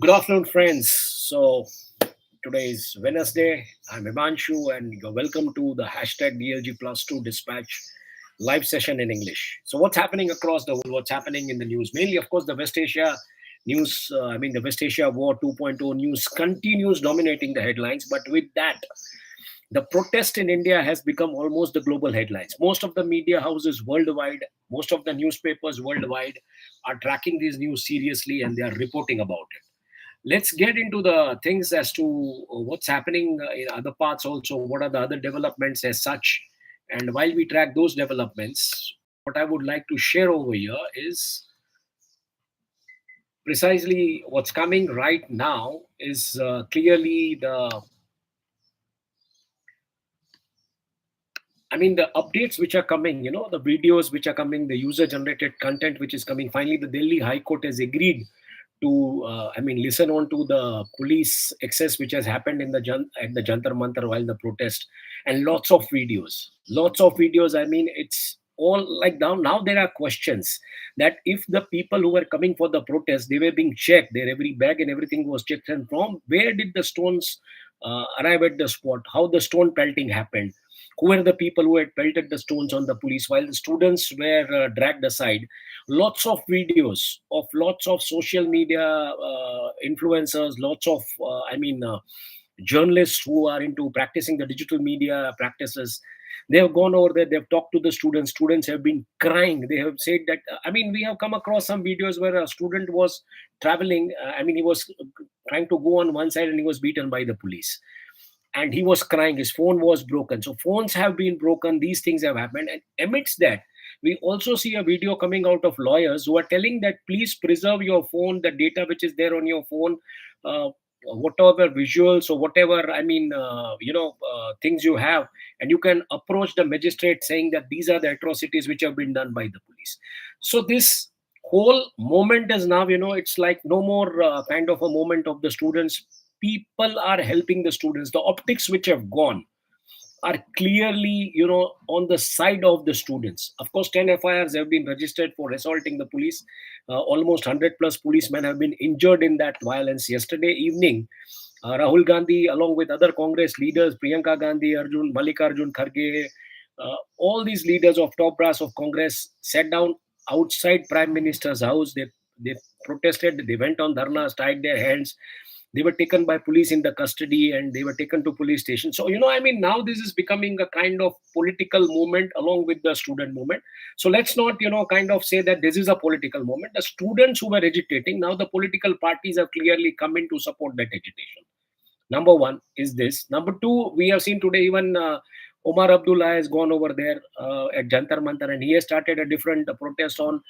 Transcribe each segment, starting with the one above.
Good afternoon, friends. Today is Wednesday. I'm Imanshu, and you're welcome to the hashtag DLG plus 2 dispatch live session in English. So, what's happening across the world? What's happening in the news? Mainly, of course, the West Asia news. The West Asia War 2.0 news continues dominating the headlines. But with that, the protest in India has become almost the global headlines. Most of the media houses worldwide, most of the newspapers worldwide are tracking these news seriously and they are reporting about it. Let's get into the things as to what's happening in other parts also. What are the other developments as such? And while we track those developments, what I would like to share over here is precisely what's coming right now is clearly the updates which are coming, the videos which are coming, the user generated content which is coming. Finally, the Delhi High Court has agreed to listen on to the police excess which has happened in at the Jantar Mantar while the protest, and lots of videos. It's all like now there are questions that if the people who were coming for the protest, they were being checked, their every bag and everything was checked, and from where did the stones arrive at the spot, how the stone pelting happened, who were the people who had pelted the stones on the police while the students were dragged aside. Lots of videos of lots of social media influencers, lots of journalists who are into practicing the digital media practices. They have gone over there, they've talked to the students have been crying. They have said that we have come across some videos where a student was traveling. He was trying to go on one side and he was beaten by the police, and he was crying, his phone was broken. So phones have been broken, these things have happened. And amidst that, we also see a video coming out of lawyers who are telling that please preserve your phone, the data which is there on your phone, whatever visuals or whatever things you have, and you can approach the magistrate saying that these are the atrocities which have been done by the police. So this whole moment is now, it's like no more kind of a moment of the students. People are helping the students. The optics which have gone are clearly, on the side of the students. Of course, 10 FIRs have been registered for assaulting the police. Almost 100 plus policemen have been injured in that violence. Yesterday evening, Rahul Gandhi, along with other Congress leaders, Priyanka Gandhi, Mallikarjun Kharge, all these leaders of top brass of Congress sat down outside Prime Minister's house. They protested. They went on dharnas, tied their hands. They were taken by police in the custody and they were taken to police station. So now this is becoming a kind of political movement along with the student movement. So let's not kind of say that this is a political movement. The students who were agitating, now the political parties have clearly come in to support that agitation. Number one is this. Number two, we have seen today even Omar Abdullah has gone over there at Jantar Mantar, and he has started a different protest on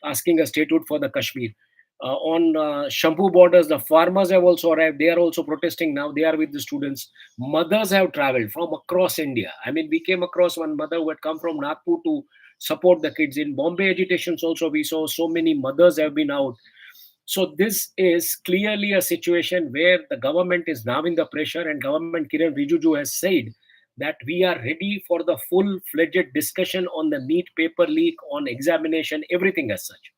asking a statehood for the Kashmir. On Shampoo borders, the farmers have also arrived. They are also protesting now. They are with the students. Mothers have traveled from across India. We came across one mother who had come from Nagpur to support the kids. In Bombay agitations also, we saw so many mothers have been out. So this is clearly a situation where the government is now in the pressure, and government Kiran Rijiju has said that we are ready for the full-fledged discussion on the NEET paper leak, on examination, everything as such.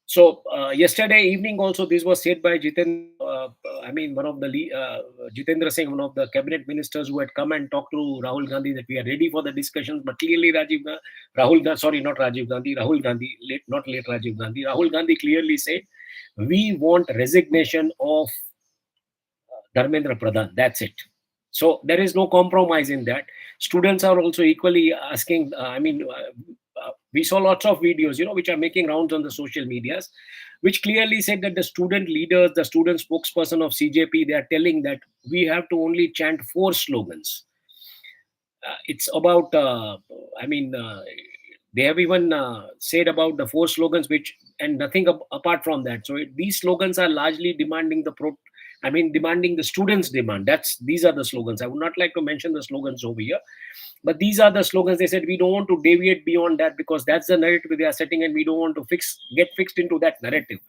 So yesterday evening also this was said by Jitendra Singh, one of the cabinet ministers who had come and talked to Rahul Gandhi, that we are ready for the discussions. But clearly Rahul Gandhi, not late Rajiv Gandhi. Rahul Gandhi clearly said, we want resignation of Dharmendra Pradhan. That's it. So there is no compromise in that. Students are also equally asking. We saw lots of videos, which are making rounds on the social medias, which clearly said that the student leaders, the student spokesperson of CJP, they are telling that we have to only chant 4 slogans. It's about. They have even said about the 4 slogans, and nothing apart from that. So these slogans are largely demanding demanding the students' demand. These are the slogans. I would not like to mention the slogans over here, but these are the slogans. They said we don't want to deviate beyond that because that's the narrative they are setting, and we don't want to get fixed into that narrative.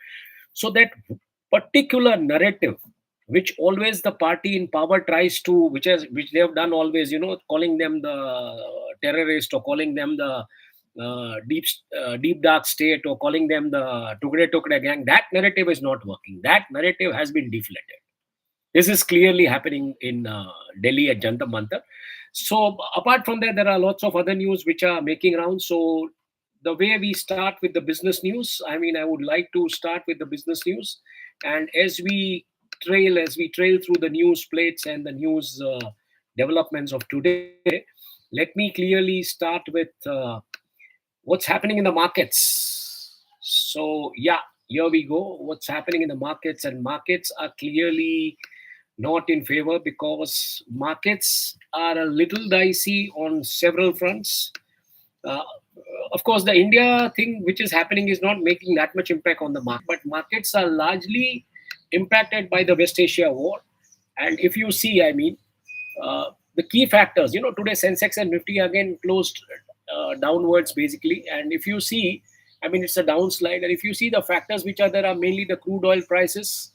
So that particular narrative, which always the party in power tries to, which they have done always, calling them the terrorist or calling them the deep dark state, or calling them the Tugde gang. That narrative is not working. That narrative has been deflated. This is clearly happening in Delhi at Jantar Mantar. So apart from that, there are lots of other news which are making rounds. So the way we start with the business news, I mean, I would like to start with the business news, and as we trail through the news plates and the news developments of today, let me clearly start with what's happening in the markets. So yeah, here we go. What's happening in the markets, and markets are clearly not in favor because markets are a little dicey on several fronts. Uh, of course, the India thing which is happening is not making that much impact on the market, but markets are largely impacted by the West Asia war. And if you see, I mean, the key factors, today Sensex and Nifty again closed downwards basically. And if you see, I mean, it's a downslide. And if you see the factors which are there are mainly the crude oil prices.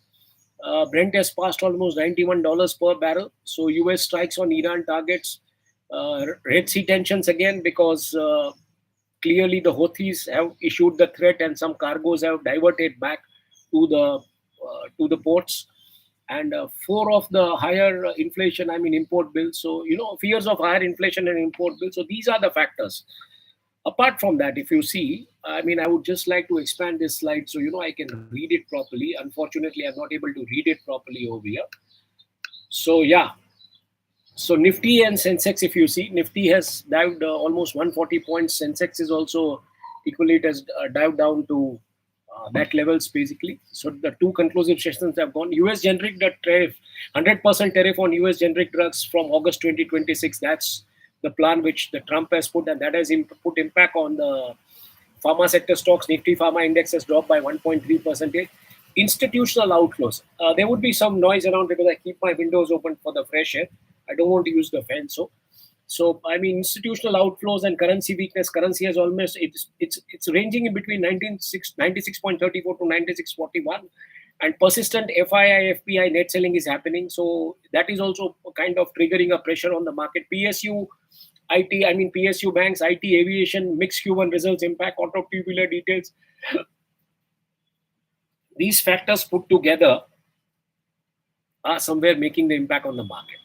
Brent has passed almost $91 per barrel. So US strikes on Iran targets. Red Sea tensions again because clearly the Houthis have issued the threat and some cargoes have diverted back to the ports. And four of the higher inflation, I mean import bills. So fears of higher inflation and import bills. So these are the factors. Apart from that, if you see, I mean, I would just like to expand this slide so I can read it properly. Unfortunately, I'm not able to read it properly over here. So yeah, so Nifty and Sensex, if you see, Nifty has dived almost 140 points. Sensex is also equally, it has dived down to that levels basically. So the two conclusive sessions have gone. US generic the tariff, 100% tariff on US generic drugs from August 2026. That's the plan which the Trump has put, and that has put impact on the pharma sector stocks. Nifty Pharma Index has dropped by 1.3%. Institutional outflows. There would be some noise around because I keep my windows open for the fresh air. I don't want to use the fan. So I mean, institutional outflows and currency weakness. Currency has almost it's ranging in between 96.34 to 96.41, and persistent FII FPI net selling is happening. So that is also kind of triggering a pressure on the market. PSU IT, I mean PSU banks, IT, aviation, mixed Q1 results impact, auto tubular details. These factors put together are somewhere making the impact on the market.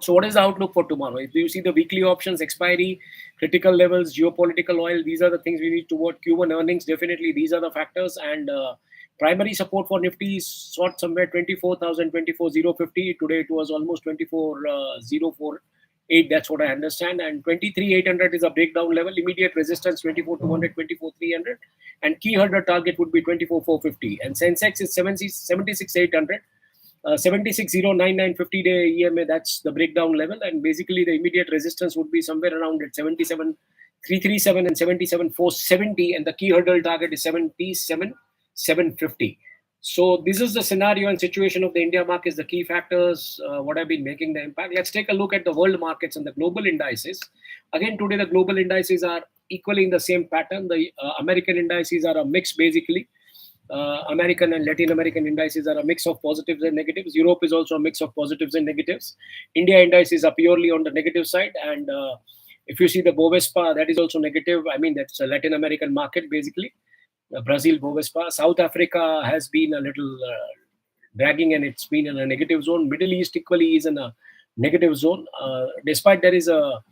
So what is the outlook for tomorrow? If you see the weekly options, expiry, critical levels, geopolitical oil, these are the things we need to watch. Q1 earnings, definitely these are the factors. And primary support for Nifty is sought somewhere 24,000, 24,050. Today it was almost 24,048. That's what I understand. And 23,800 is a breakdown level. Immediate resistance 24,200, 24,300. And key hurdle target would be 24,450. And Sensex is 76,800. 76,099 50-day EMA, that's the breakdown level, and basically the immediate resistance would be somewhere around at 77,337 and 77,470, and the key hurdle target is 77,750. So this is the scenario and situation of the India markets, the key factors, what have been making the impact. Let's take a look at the world markets and the global indices. Again, today the global indices are equally in the same pattern. The American indices are a mix basically. American and Latin American indices are a mix of positives and negatives. Europe is also a mix of positives and negatives. India indices are purely on the negative side. And if you see the Bovespa, that is also negative. I mean, that's a Latin American market basically. Brazil, Bovespa. South Africa has been a little dragging and it's been in a negative zone. Middle East equally is in a negative zone. Despite there is a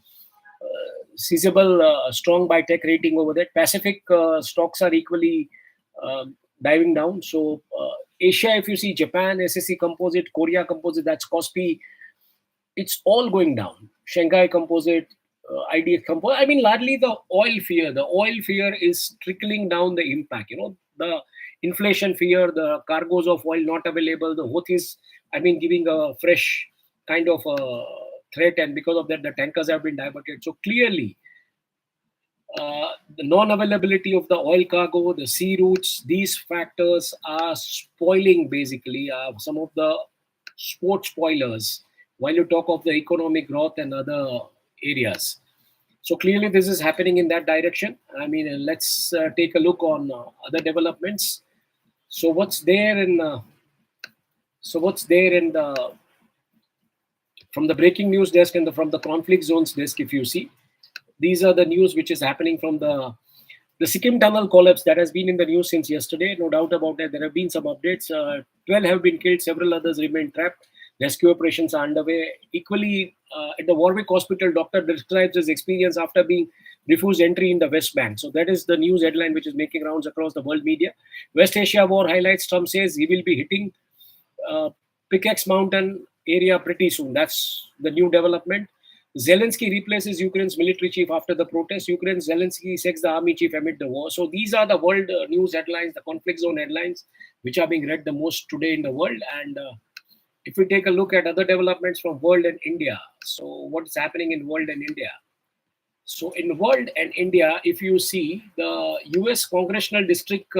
sizable strong buy tech rating over there. Pacific stocks are equally diving down. So Asia, if you see Japan, SSE Composite, Korea Composite, that's KOSPI, it's all going down. Shanghai Composite, IDX Composite. I mean, largely the oil fear is trickling down the impact. The inflation fear, the cargoes of oil not available, the Houthis, I mean, giving a fresh kind of a threat, and because of that, the tankers have been diverted. So clearly, the non-availability of the oil cargo, the sea routes, these factors are spoiling basically some of the sport spoilers while you talk of the economic growth and other areas. So clearly this is happening in that direction. I mean, let's take a look on other developments. So what's there in the from the breaking news desk and from the conflict zones desk, if you see, These are the news which is happening from the Sikkim tunnel collapse that has been in the news since yesterday. No doubt about that. There have been some updates. 12 have been killed, several others remain trapped. Rescue operations are underway. Equally, at the Warwick Hospital, doctor describes his experience after being refused entry in the West Bank. So that is the news headline which is making rounds across the world media. West Asia war highlights. Trump says he will be hitting uh, Pickaxe Mountain area pretty soon. That's the new development. Zelensky replaces Ukraine's military chief after the protest. Ukraine Zelensky sacks the army chief amid the war. So these are the world news headlines, the conflict zone headlines, which are being read the most today in the world. And if we take a look at other developments from world and India, so what's happening in world and India? So in world and India, if you see the US congressional district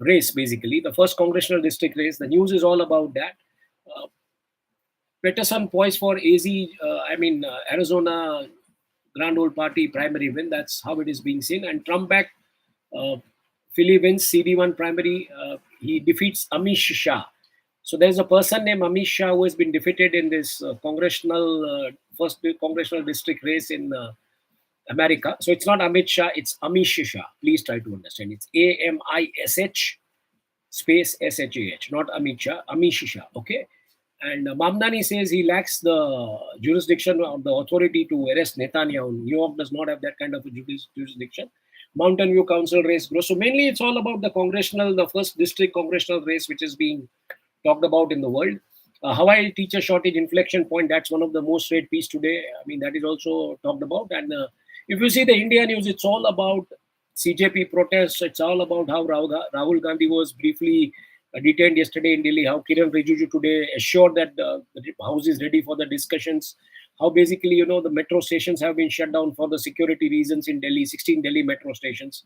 race, basically the first congressional district race, the news is all about that. Uh, Peterson poised for Arizona Grand Old Party primary win. That's how it is being seen. And Trump back, uh, Philly wins CD1 primary. He defeats Amish Shah. So there's a person named Amish Shah who has been defeated in this first congressional district race in America. So it's not Amit Shah, it's Amish Shah. Please try to understand. It's AMISH space SHAH, not Amit Shah, Amish Shah. Okay. And Mamdani says he lacks the jurisdiction or the authority to arrest Netanyahu. New York does not have that kind of a jurisdiction. Mountain View Council race grows. So mainly it's all about the first district congressional race, which is being talked about in the world. Hawaii teacher shortage inflection point. That's one of the most read piece today. I mean, that is also talked about. And if you see the India news, it's all about CJP protests. It's all about how Rahul Gandhi was briefly detained yesterday in Delhi, how Kiran Rijiju today assured that the House is ready for the discussions, how basically, the metro stations have been shut down for the security reasons in Delhi, 16 Delhi metro stations.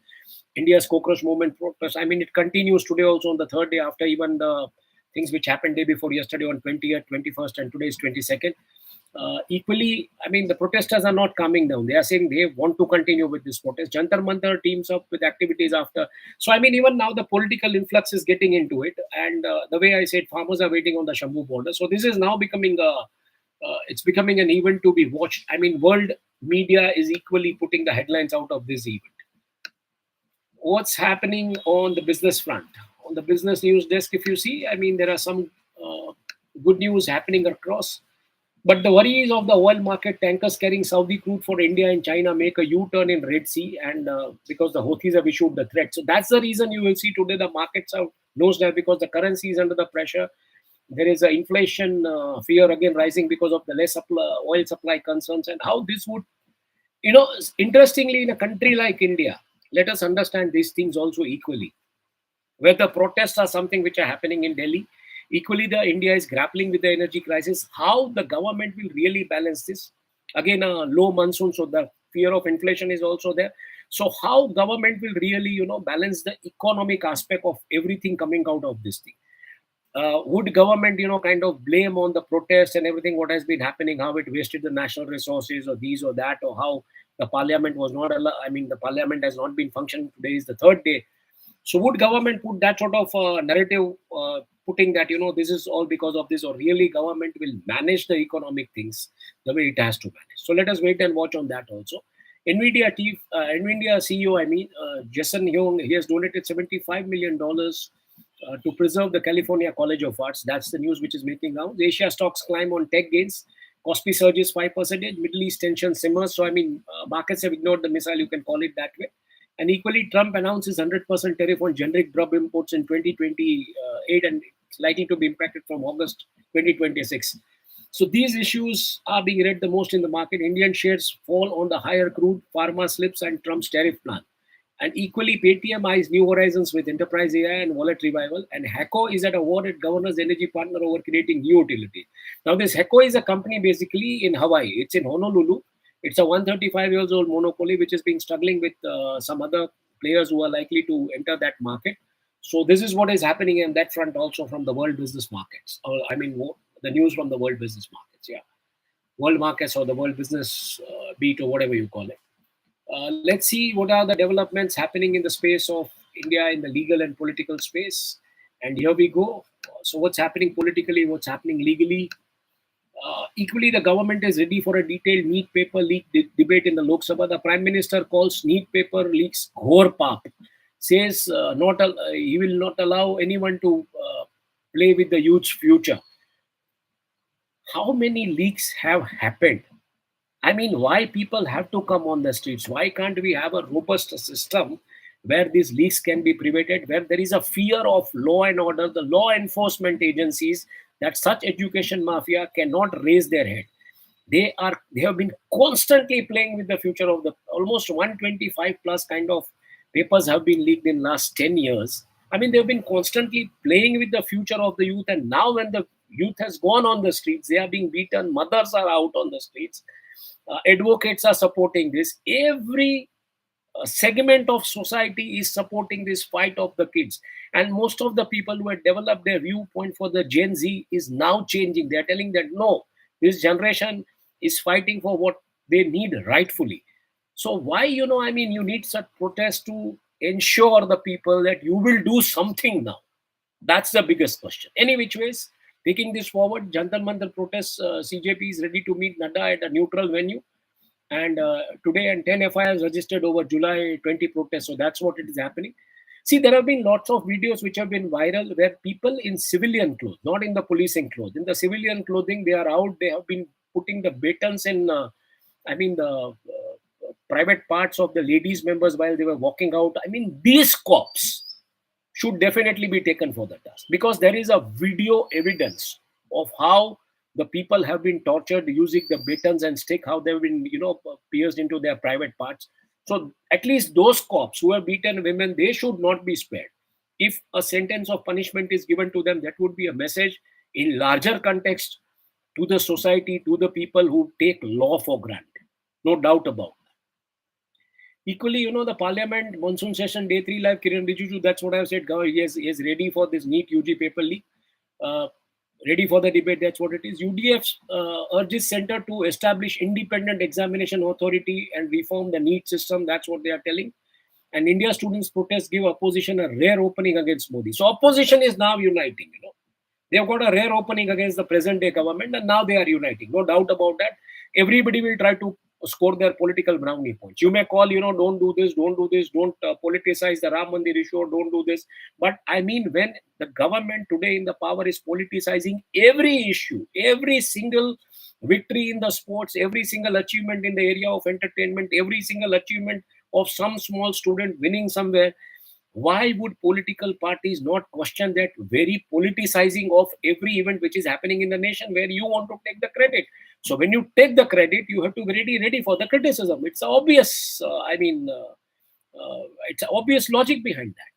India's cockroach movement protest, I mean, it continues today also on the third day after even the things which happened day before yesterday on 20th, 21st, and today is 22nd. Equally, I mean, the protesters are not calming down. They are saying they want to continue with this protest. Jantar Mantar teams up with activities after. So, I mean, even now the political influx is getting into it. And the way I said, farmers are waiting on the Shambu border. So, this is now becoming it's becoming an event to be watched. I mean, world media is equally putting the headlines out of this event. What's happening on the business front? On the business news desk, if you see, I mean, there are some good news happening across. But the worries of the oil market, tankers carrying Saudi crude for India and China make a U-turn in Red Sea, and because the Houthis have issued the threat. So that's the reason you will see today the markets are nosedive because the currency is under the pressure. There is a inflation fear again rising because of the less oil supply concerns, and how this would, interestingly, in a country like India, let us understand these things also equally. Where the protests are something which are happening in Delhi, equally the India is grappling with the energy crisis. How the government will really balance this? Again, a low monsoon, so the fear of inflation is also there. So how government will really, balance the economic aspect of everything coming out of this thing? Would government, kind of blame on the protests and everything what has been happening, how it wasted the national resources or these or that, or how the parliament was not allowed? I mean, the parliament has not been functioning. Today is the third day. So would government put that sort of narrative, putting that, this is all because of this, or really government will manage the economic things the way it has to manage? So let us wait and watch on that also. Nvidia CEO, Jason Young, he has donated $75 million to preserve the California College of Arts. That's the news which is making now. The Asia stocks climb on tech gains. Kospi surges 5%. Middle East tension simmers. So, markets have ignored the missile, you can call it that way. And equally, Trump announces 100% tariff on generic drug imports in 2028, and it's likely to be impacted from August 2026. So these issues are being read the most in the market. Indian shares fall on the higher crude, pharma slips, and Trump's tariff plan. And equally, Paytm eyes new horizons with enterprise AI and wallet revival. And HECO is at a war at governor's energy partner over creating new utility. Now, this HECO is a company basically in Hawaii. It's in Honolulu. It's a 135 years old monopoly which is being struggling with some other players who are likely to enter that market. So this is what is happening in that front also from the world business markets. The news from the world business markets. Yeah, world markets or the world business beat or whatever you call it. Let's see what are the developments happening in the space of India in the legal and political space. And here we go. So what's happening politically? What's happening legally? Equally, the government is ready for a detailed neat paper leak debate in the Lok Sabha. The Prime Minister calls neat paper leaks ghor paap, says he will not allow anyone to play with the youth's future. How many leaks have happened? I mean, why people have to come on the streets? Why can't we have a robust system where these leaks can be prevented, where there is a fear of law and order, the law enforcement agencies, that such education mafia cannot raise their head. They have been constantly playing with the future of the almost 125 plus kind of papers have been leaked in last 10 years. I mean, they've been constantly playing with the future of the youth, and now when the youth has gone on the streets, they are being beaten, mothers are out on the streets, advocates are supporting this. Every segment of society is supporting this fight of the kids. And most of the people who had developed their viewpoint for the Gen Z is now changing. They are telling that no, this generation is fighting for what they need rightfully. So why, I mean, you need such protest to ensure the people that you will do something now. That's the biggest question. Any which ways, taking this forward, Jantar Mantar protests, CJP is ready to meet Nadda at a neutral venue. And today, and 10 FIRs registered over July 20 protests. So that's what it is happening. See, there have been lots of videos which have been viral where people in civilian clothes, not in the policing clothes, in the civilian clothing, they are out. They have been putting the batons in, the private parts of the ladies' members while they were walking out. I mean, these cops should definitely be taken for the task, because there is a video evidence of how the people have been tortured using the batons and stick, how they've been pierced into their private parts. So at least those cops who have beaten women, they should not be spared. If a sentence of punishment is given to them, that would be a message in larger context to the society, to the people who take law for granted. No doubt about that. Equally, the parliament monsoon session day 3 live, Kiran Rijiju, that's what I've said. He is ready for this neat UG paper leak. Ready for the debate, that's what it is. UDF urges center to establish independent examination authority and reform the NEET system. That's what they are telling. And India students protests give opposition a rare opening against Modi. So opposition is now uniting. They have got a rare opening against the present day government, and now they are uniting. No doubt about that. Everybody will try to score their political brownie points. You may call, don't do this, don't politicize the Ram Mandir issue, don't do this. But I mean, when the government today in the power is politicizing every issue, every single victory in the sports, every single achievement in the area of entertainment, every single achievement of some small student winning somewhere, why would political parties not question that very politicizing of every event which is happening in the nation, where you want to take the credit? So when you take the credit, you have to be ready for the criticism. It's obvious. It's obvious logic behind that.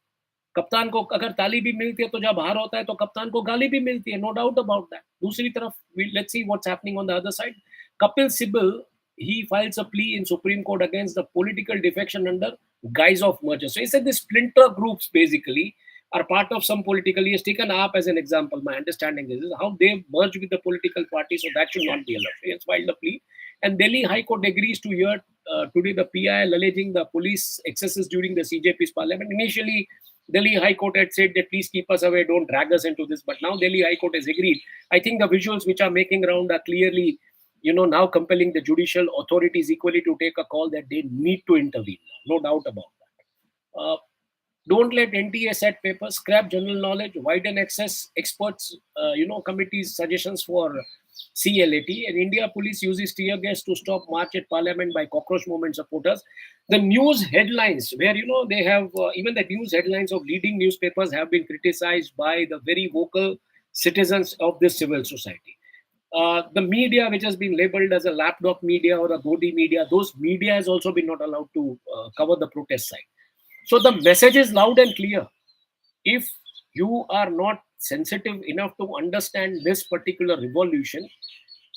कप्तान को अगर ताली भी मिलती है तो जब हार होता है तो कप्तान को गाली भी मिलती है, नो डाउट अबाउट दैट. दूसरी तरफ, let's see what's happening on the other side. Kapil Sibal, he files a plea in Supreme Court against the political defection under guise of merger. So he said the splinter groups basically are part of some political. He has taken AAP as an example. My understanding is how they merged with the political party, so that should not be allowed. He has filed a plea, and Delhi High Court agrees to hear today the PIL alleging the police excesses during the CJP's parliament. Initially, Delhi High Court had said that please keep us away, don't drag us into this. But now Delhi High Court has agreed. I think the visuals which are making around are clearly, now compelling the judicial authorities equally to take a call that they need to intervene. No doubt about that. Don't let NTA set papers, scrap general knowledge, widen access, experts, committees suggestions for CLAT. And India police uses tear gas to stop march at parliament by cockroach movement supporters. The news headlines, where, they have, even the news headlines of leading newspapers have been criticized by the very vocal citizens of this civil society. The media, which has been labeled as a lapdog media or a Godi media, those media has also been not allowed to cover the protest side. So the message is loud and clear. If you are not sensitive enough to understand this particular revolution,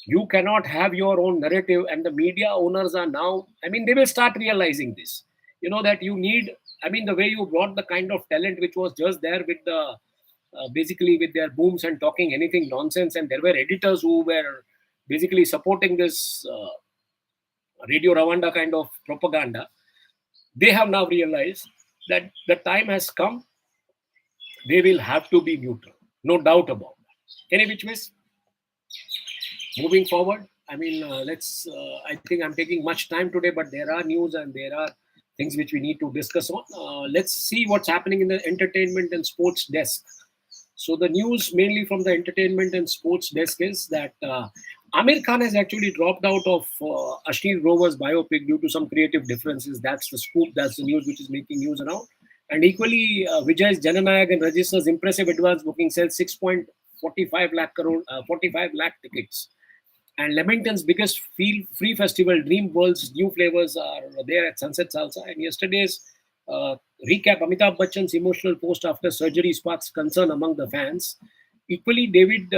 you cannot have your own narrative. And the media owners are now, they will start realizing this. That you need, the way you brought the kind of talent which was just there with the, basically with their booms and talking anything nonsense. And there were editors who were basically supporting this Radio Ravanda kind of propaganda. They have now realized that the time has come. They will have to be neutral. No doubt about that. Any which ways, Moving forward, I mean, I think I'm taking much time today, but there are news and there are things which we need to discuss on. Let's see what's happening in the entertainment and sports desk. So the news mainly from the entertainment and sports desk is that Amir Khan has actually dropped out of Ashneer Rover's biopic due to some creative differences. That's the scoop. That's the news which is making news around. And equally, Vijay's Jananayak and Register's impressive advance booking sells 6.45 lakh crore, 45 lakh tickets. And Leamington's biggest free festival, Dream World's new flavors are there at Sunset Salsa. And yesterday's uh, recap, Amitabh Bachchan's emotional post after surgery sparks concern among the fans. Equally, David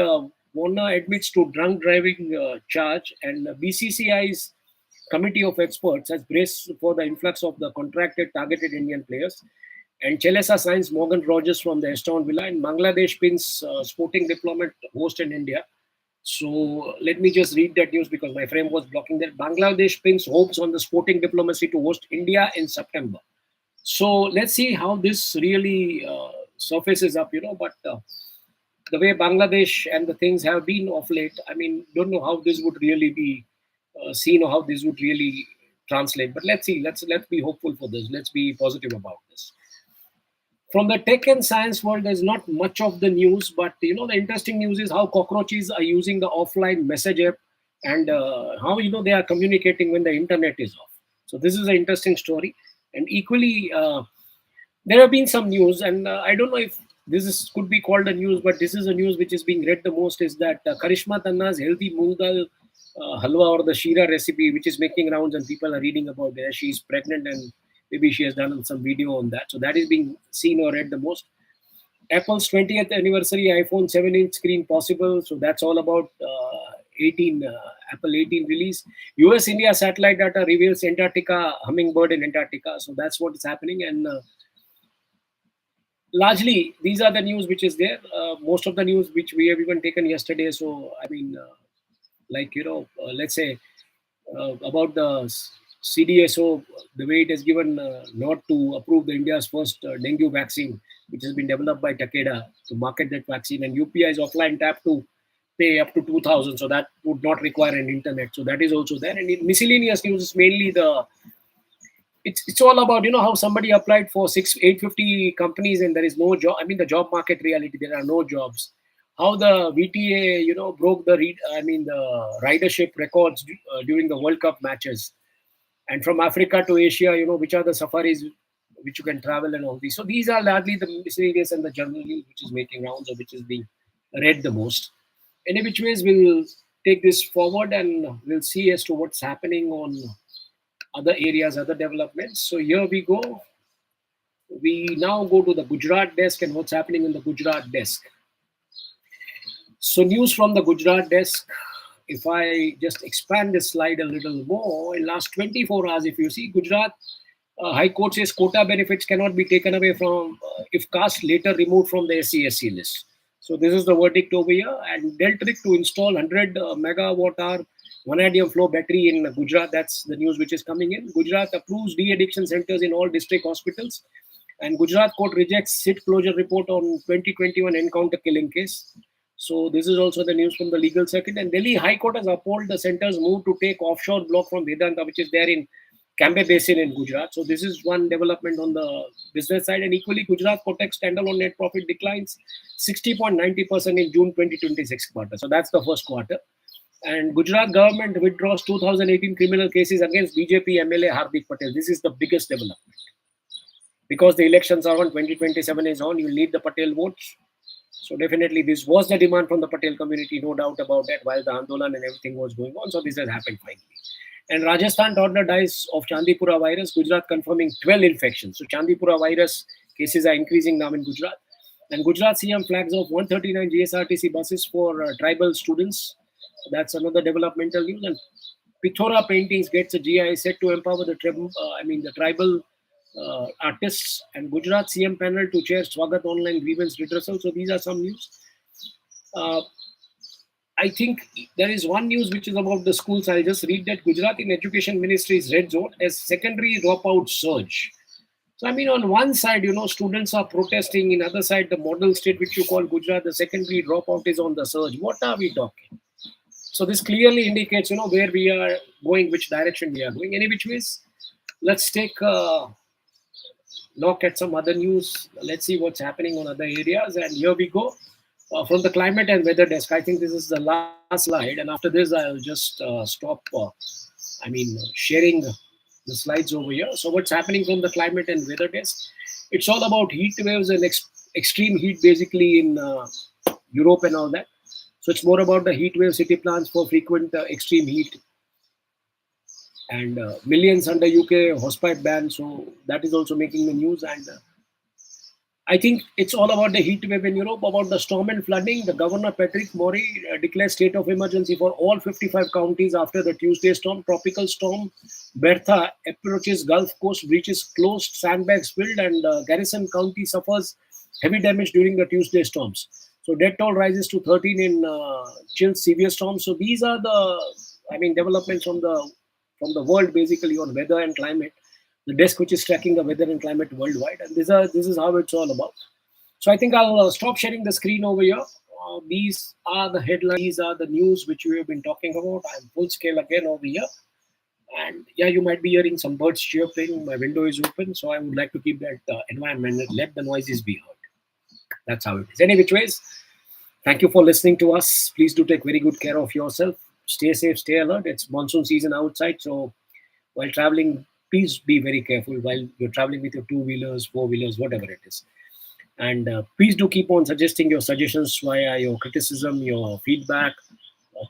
Warner admits to drunk driving charge, and BCCI's committee of experts has braced for the influx of the contracted targeted Indian players. And Chelesa signs Morgan Rogers from the Aston Villa, and Bangladesh pins sporting diplomat host in India. So let me just read that news because my frame was blocking that. Bangladesh pins hopes on the sporting diplomacy to host India in September. So let's see how this really surfaces up, But the way Bangladesh and the things have been of late, I mean, don't know how this would really be seen or how this would really translate. But let's see. Let's be hopeful for this. Let's be positive about this. From the tech and science world, there's not much of the news, but the interesting news is how cockroaches are using the offline message app, and how they are communicating when the internet is off. So this is an interesting story, and equally, there have been some news, and I don't know if could be called a news, but this is a news which is being read the most. Is that Karishma Tanna's healthy moong dal halwa or the shira recipe, which is making rounds, and people are reading about it. She's pregnant and maybe she has done some video on that. So that is being seen or read the most. Apple's 20th anniversary iPhone 7-inch screen possible. So that's all about 18 Apple 18 release. US India satellite data reveals Antarctica hummingbird in Antarctica. So that's what is happening. And largely, these are the news which is there. Most of the news which we have even taken yesterday. So I mean, let's say about the CDSO, the way it has given not to approve the India's first dengue vaccine, which has been developed by Takeda to market that vaccine, and UPI's offline tap to pay up to 2,000, so that would not require an internet. So that is also there. And in miscellaneous news is mainly it's all about how somebody applied for 850 companies and there is no job. I mean the job market reality, there are no jobs. How the VTA broke the ridership records during the World Cup matches, and from Africa to Asia, which are the safaris which you can travel and all these. So these are largely the miscellaneous and the general news which is making rounds or which is being read the most. Any which ways, we'll take this forward and we'll see as to what's happening on other areas, other developments. So here we go. We now go to the Gujarat desk and what's happening in the Gujarat desk. So news from the Gujarat desk. If I just expand this slide a little more, in last 24 hours, if you see, Gujarat High Court says quota benefits cannot be taken away from if caste later removed from the SC list. So this is the verdict over here. And Deltric to install 100 megawatt hour vanadium flow battery in Gujarat. That's the news which is coming in. Gujarat approves de-addiction centers in all district hospitals. And Gujarat court rejects SIT closure report on 2021 encounter killing case. So this is also the news from the legal circuit. And Delhi High Court has upheld the center's move to take offshore block from Vedanta, which is there in Cambay Basin in Gujarat. So this is one development on the business side. And equally, Gujarat Protect standalone net profit declines 60.90% in June 2026 quarter. So that's the first quarter. And Gujarat government withdraws 2018 criminal cases against BJP MLA Hardik Patel. This is the biggest development. Because the elections are on, 2027 is on, you'll need the Patel votes. So definitely this was the demand from the Patel community, no doubt about that, while the Andolan and everything was going on. So this has happened finally. And Rajasthan toddler dies of Chandipura virus, Gujarat confirming 12 infections. So Chandipura virus cases are increasing now in Gujarat. And Gujarat CM flags off 139 GSRTC buses for tribal students. So that's another developmental news. And Pithora Paintings gets a GI set to empower the tribal artists. And Gujarat CM panel to chair Swagat online grievance redressal. So these are some news. I think there is one news which is about the schools. I'll just read that. Gujarat in Education Ministry's red zone as secondary dropout surge. So I mean, on one side, students are protesting. In other side, the model state which you call Gujarat, the secondary dropout is on the surge. What are we talking? So this clearly indicates, where we are going, which direction we are going. Any which ways, let's take a look at some other news. Let's see what's happening on other areas. And here we go. From the climate and weather desk, I think this is the last slide. And after this, I'll just stop. Sharing the slides over here. So what's happening from the climate and weather desk? It's all about heat waves and extreme heat, basically in Europe and all that. So it's more about the heat wave, city plans for frequent extreme heat, and millions under UK hosepipe ban. So that is also making the news. And I think it's all about the heat wave in Europe, about the storm and flooding. The governor Patrick Mori declared state of emergency for all 55 counties after the Tuesday storm. Tropical storm Bertha approaches Gulf Coast, breaches closed, sandbags filled, and Garrison County suffers heavy damage during the Tuesday storms. So death toll rises to 13 in Chill's severe storms. So these are the, developments from the world, basically, on weather and climate. The desk which is tracking the weather and climate worldwide, and this is how it's all about. So I think I'll stop sharing the screen over here. These are the headlines. These are the news which we have been talking about. I'm full scale again over here, and yeah, you might be hearing some birds chirping. My window is open, so I would like to keep that environment. Let the noises be heard. That's how it is. Any which ways, thank you for listening to us. Please do take very good care of yourself. Stay safe, stay alert. It's monsoon season outside, so while traveling, please be very careful while you're traveling with your two-wheelers, four-wheelers, whatever it is. And please do keep on suggesting your suggestions via your criticism, your feedback,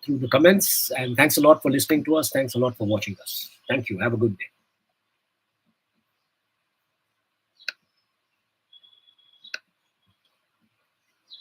through the comments. And thanks a lot for listening to us. Thanks a lot for watching us. Thank you. Have a good day.